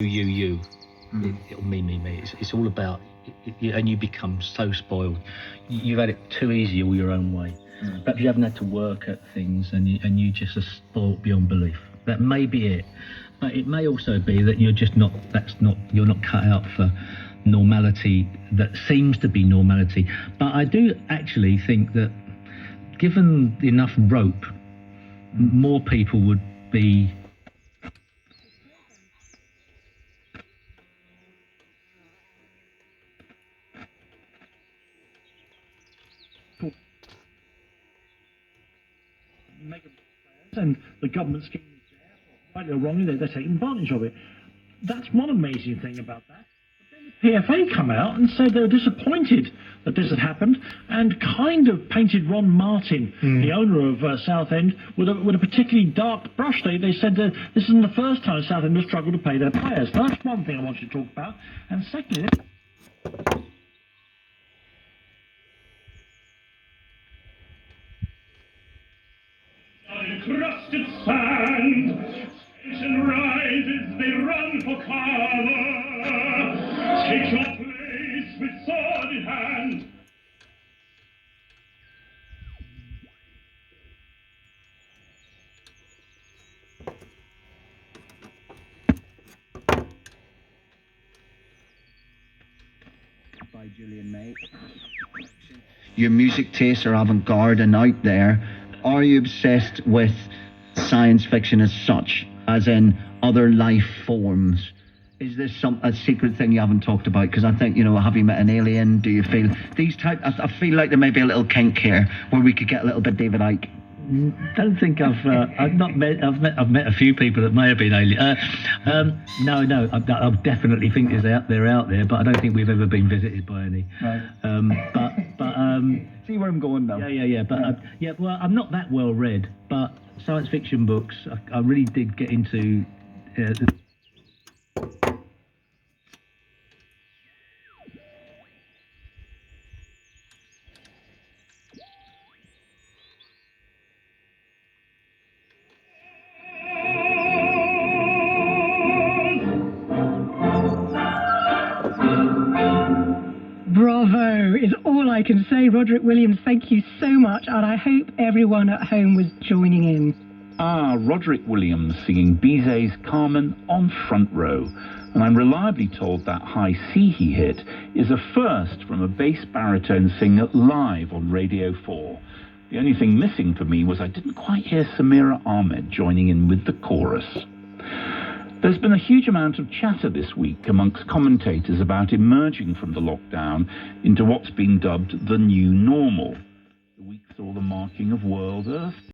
you. It'll me. It's all about, and you become so spoiled. You've had it too easy all your own way. Perhaps you haven't had to work at things, and you just are spoiled beyond belief. That may be it, but it may also be that you're just not. You're not cut out for normality that seems to be normality. But I do actually think that, given enough rope, more people would be. And the government scheme is there, rightly or wrongly, they're taking advantage of it. That's one amazing ththing about that. But then the PFA come out and said they were disappointed that this had happened, and kind of painted Ron Martin, the owner of Southend, with a particularly dark brush. They said that this isn't the first time Southend has struggled to pay their players. So that's one thing I want you to talk about. And secondly, Encrusted sand, tension rises, they run for cover. Take your place with sword in hand. By Julian May. Your music tastes are avant-garde and out there. Are you obsessed with science fiction as such, as in other life forms? Is this a secret thing you haven't talked about? Because I think, have you met an alien? Do you feel these type? I feel like there may be a little kink here where we could get a little bit David Icke. Don't think I've met a few people that may have been alien. No, I definitely think they're out there, but I don't think we've ever been visited by any. Right. See where I'm going now. Yeah. But well, I'm not that well read, but science fiction books, I really did get into. Bravo is all I can say. Roderick Williams, thank you so much, and I hope everyone at home was joining in. Roderick Williams singing Bizet's Carmen on Front Row. And I'm reliably told that high C he hit is a first from a bass baritone singer live on Radio 4. The only thing missing for me was I didn't quite hear Samira Ahmed joining in with the chorus. There's been a huge amount of chatter this week amongst commentators about emerging from the lockdown into what's been dubbed the new normal. The week saw the marking of World Earth